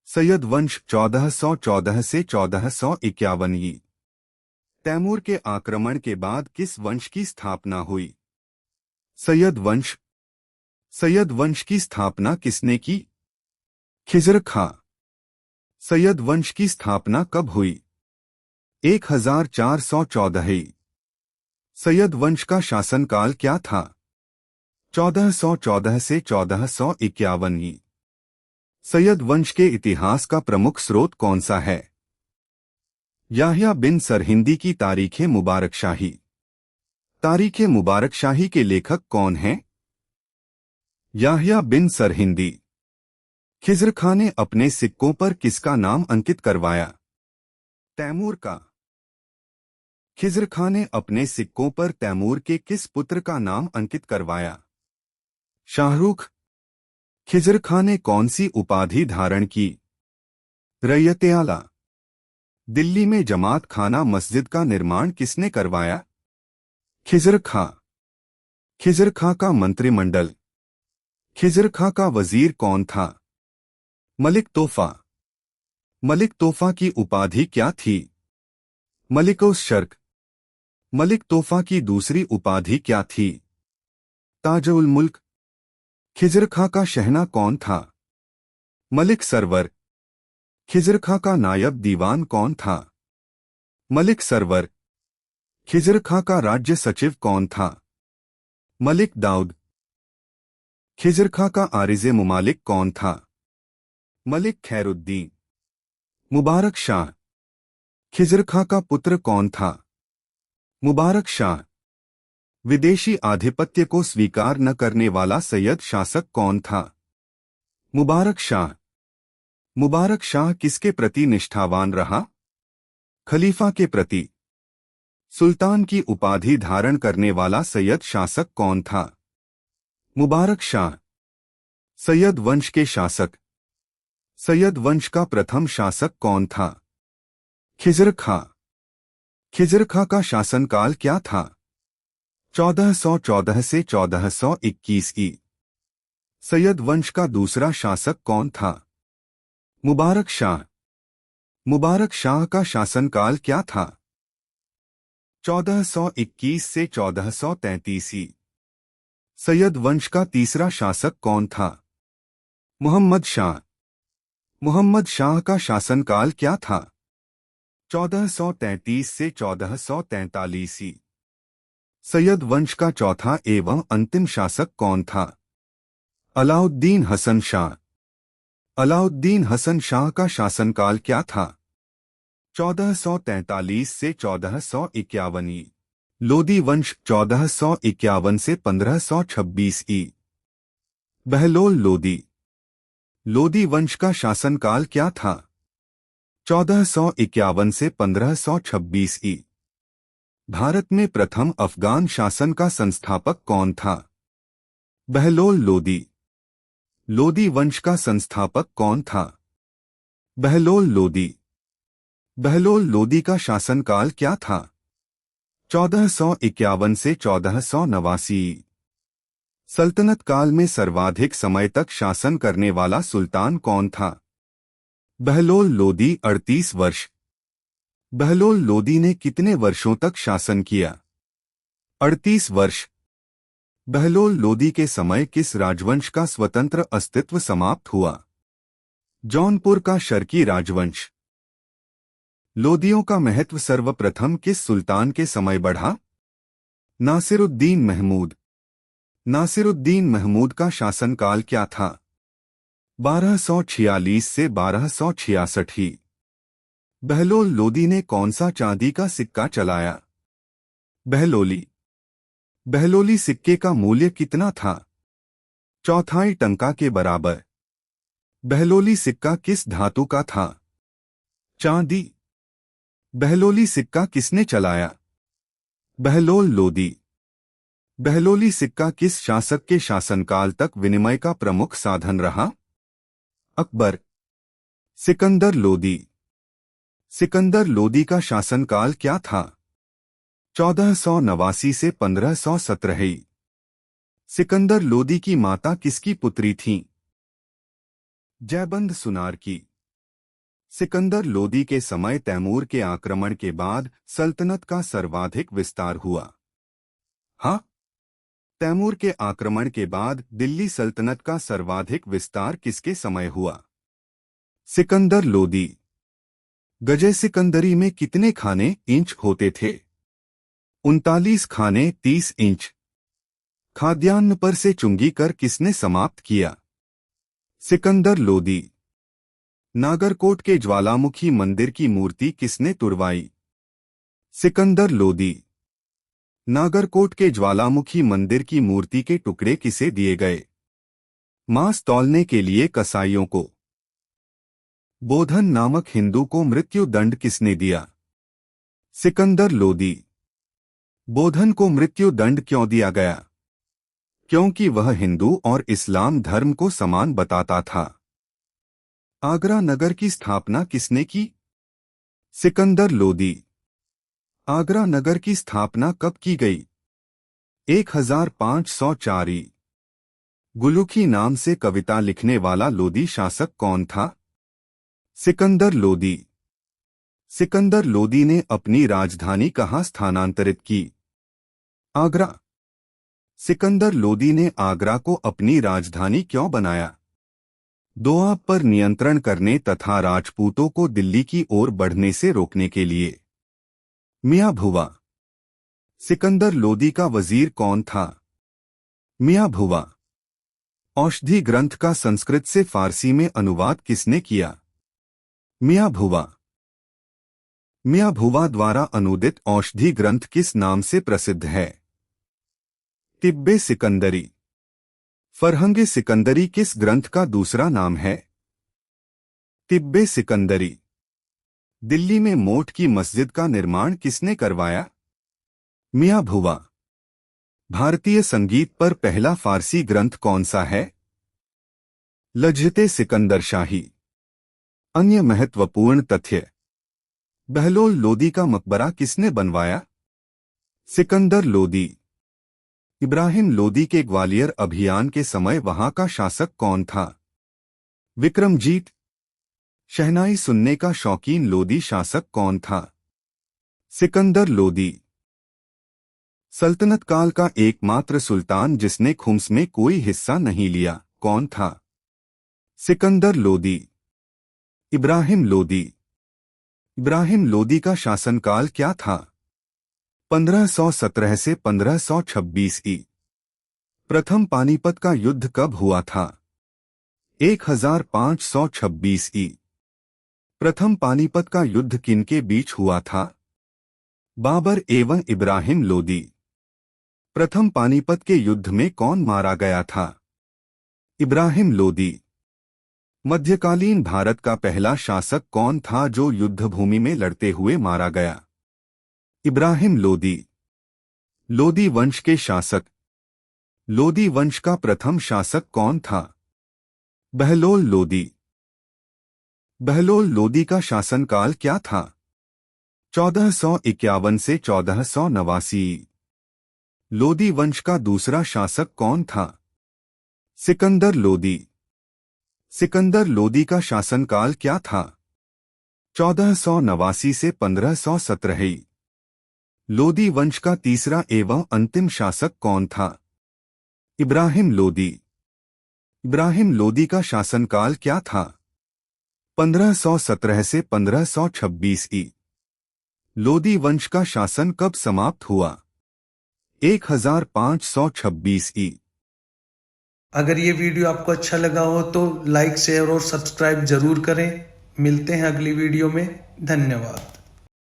सैयद वंश 1414 से 1451 ई। तैमूर के आक्रमण के बाद किस वंश की स्थापना हुई? सैयद वंश। सैयद वंश की स्थापना किसने की? खिज़र खां। सैयद वंश की स्थापना कब हुई? 1414 ई। सैयद वंश का शासनकाल क्या था? 1414 से 1451 ई। सैयद वंश के इतिहास का प्रमुख स्रोत कौन सा है? याह्या बिन सरहिंदी की तारीख़ मुबारक शाही। तारीख़ मुबारक शाही के लेखक कौन हैं? याह्या बिन सरहिंदी। खिज़र खां ने अपने सिक्कों पर किसका नाम अंकित करवाया? तैमूर का। खिज़र खां ने अपने सिक्कों पर तैमूर के किस पुत्र का नाम अंकित करवाया? शाहरुख। खिज़र खां ने कौन सी उपाधि धारण की? रैयत आला। दिल्ली में जमात खाना मस्जिद का निर्माण किसने करवाया? खिज़र खां। खिज़र खां का मंत्रिमंडल। खिज़र खां का वजीर कौन था? मलिक तोफा। मलिक तोफा की उपाधि क्या थी? मलिक-उस-शर्क। मलिक तोफा की दूसरी उपाधि क्या थी? ताज-उल-मुल्क। खिज़र खां का शहना कौन था? मलिक सरवर। खिज़र खां का नायब दीवान कौन था? मलिक सरवर। खिज़र खां का राज्य सचिव कौन था? मलिक दाऊद। खिज़र खां का आरिज़े मुमालिक कौन था? मलिक खैरुद्दीन। मुबारक शाह। खिज़र खां का पुत्र कौन था? मुबारक शाह। विदेशी आधिपत्य को स्वीकार न करने वाला सैयद शासक कौन था? मुबारक शाह। मुबारक शाह किसके प्रति निष्ठावान रहा? खलीफा के प्रति। सुल्तान की उपाधि धारण करने वाला सैयद शासक कौन था? मुबारक शाह। सैयद वंश के शासक। सैयद वंश का प्रथम शासक कौन था? खिज़र खां। खिज़र खां का शासनकाल क्या था? 1414 से 1421 ई। सैयद वंश का दूसरा शासक कौन था? मुबारक शाह। मुबारक शाह का शासनकाल क्या था? 1421 से 1433 ई। सैयद वंश का तीसरा शासक कौन था? मुहम्मद शाह। मुहम्मद शाह का शासनकाल क्या था? 1433 से 1443 ई। सैयद वंश का चौथा एवं अंतिम शासक कौन था? अलाउद्दीन हसन शाह। अलाउद्दीन हसन शाह का शासनकाल क्या था? 1443 से 1451 ई। लोदी वंश 1451 से 1526 ई। बहलोल लोदी। लोदी वंश का शासनकाल क्या था? 1451 से 1526 ई। भारत में प्रथम अफगान शासन का संस्थापक कौन था? बहलोल लोदी। लोदी वंश का संस्थापक कौन था? बहलोल लोदी। बहलोल लोदी का शासनकाल क्या था? 1451 से 1489 ई। सल्तनत काल में सर्वाधिक समय तक शासन करने वाला सुल्तान कौन था? बहलोल लोदी 38 वर्ष। बहलोल लोदी ने कितने वर्षों तक शासन किया? 38 वर्ष। बहलोल लोदी के समय किस राजवंश का स्वतंत्र अस्तित्व समाप्त हुआ? जौनपुर का शर्की राजवंश। लोदियों का महत्व सर्वप्रथम किस सुल्तान के समय बढ़ा? नासिरुद्दीन महमूद। नासिरुद्दीन महमूद का शासनकाल क्या था? 1246 से 1266 ही। बहलोल लोदी ने कौन सा चांदी का सिक्का चलाया? बहलोली। बहलोली सिक्के का मूल्य कितना था? चौथाई टंका के बराबर। बहलोली सिक्का किस धातु का था? चांदी। बहलोली सिक्का किसने चलाया? बहलोल लोदी। बहलोली सिक्का किस शासक के शासनकाल तक विनिमय का प्रमुख साधन रहा? अकबर। सिकंदर लोदी। सिकंदर लोदी का शासनकाल क्या था? 1489 से 1517 ई। सिकंदर लोदी की माता किसकी पुत्री थीं? जयबंद सुनार की। सिकंदर लोदी के समय तैमूर के आक्रमण के बाद सल्तनत का सर्वाधिक विस्तार हुआ। हाँ, तैमूर के आक्रमण के बाद दिल्ली सल्तनत का सर्वाधिक विस्तार किसके समय हुआ? सिकंदर लोदी। गजे सिकंदरी में कितने खाने इंच होते थे? 39 खाने 30 इंच। खाद्यान्न पर से चुंगी कर किसने समाप्त किया? सिकंदर लोदी। नागरकोट के ज्वालामुखी मंदिर की मूर्ति किसने तुड़वाई? सिकंदर लोदी। नागरकोट के ज्वालामुखी मंदिर की मूर्ति के टुकड़े किसे दिए गए? मांस तौलने के लिए कसाईयों को। बोधन नामक हिंदू को मृत्यु दंड किसने दिया? सिकंदर लोदी। बोधन को मृत्यु दंड क्यों दिया गया? क्योंकि वह हिंदू और इस्लाम धर्म को समान बताता था। आगरा नगर की स्थापना किसने की? सिकंदर लोदी। आगरा नगर की स्थापना कब की गई? 1504 ई. गुलुखी नाम से कविता लिखने वाला लोदी शासक कौन था? सिकंदर लोदी। सिकंदर लोदी ने अपनी राजधानी कहाँ स्थानांतरित की? आगरा। सिकंदर लोदी ने आगरा को अपनी राजधानी क्यों बनाया? दोआब पर नियंत्रण करने तथा राजपूतों को दिल्ली की ओर बढ़ने से रोकने के लिए। मियां भुवा। सिकंदर लोदी का वजीर कौन था? मियां भुवा। औषधि ग्रंथ का संस्कृत से फारसी में अनुवाद किसने किया? मियां भुवा। मियां भुवा द्वारा अनुदित औषधि ग्रंथ किस नाम से प्रसिद्ध है? तिब्बे सिकंदरी। फरहंगे सिकंदरी किस ग्रंथ का दूसरा नाम है? तिब्बे सिकंदरी। दिल्ली में मोट की मस्जिद का निर्माण किसने करवाया? मियां भुवा। भारतीय संगीत पर पहला फारसी ग्रंथ कौन सा है? लज्जते सिकंदर शाही। अन्य महत्वपूर्ण तथ्य। बहलोल लोदी का मकबरा किसने बनवाया? सिकंदर लोदी। इब्राहिम लोदी के ग्वालियर अभियान के समय वहां का शासक कौन था? विक्रमजीत। शहनाई सुनने का शौकीन लोदी शासक कौन था? सिकंदर लोदी। सल्तनत काल का एकमात्र सुल्तान जिसने खुम्स में कोई हिस्सा नहीं लिया, कौन था? सिकंदर लोदी। इब्राहिम लोदी। इब्राहिम लोदी का शासनकाल क्या था? 1517 से 1526 ई. प्रथम पानीपत का युद्ध कब हुआ था? 1526 ई. प्रथम पानीपत का युद्ध किनके बीच हुआ था? बाबर एवं इब्राहिम लोदी। प्रथम पानीपत के युद्ध में कौन मारा गया था? इब्राहिम लोदी। मध्यकालीन भारत का पहला शासक कौन था जो युद्धभूमि में लड़ते हुए मारा गया? इब्राहिम लोदी। लोदी वंश के शासक। लोदी वंश का प्रथम शासक कौन था? बहलोल लोदी। बहलोल लोदी का शासनकाल क्या था? 1451 से 1489। लोदी वंश का दूसरा शासक कौन था? सिकंदर लोदी। सिकंदर लोदी का शासनकाल क्या था? 1489 से 1517। लोदी वंश का तीसरा एवं अंतिम शासक कौन था? इब्राहिम लोदी। इब्राहिम लोदी का शासनकाल क्या था? 1517 से 1526 ई. लोदी वंश का शासन कब समाप्त हुआ? 1526 ई. अगर ये वीडियो आपको अच्छा लगा हो तो लाइक शेयर और सब्सक्राइब जरूर करें। मिलते हैं अगली वीडियो में। धन्यवाद।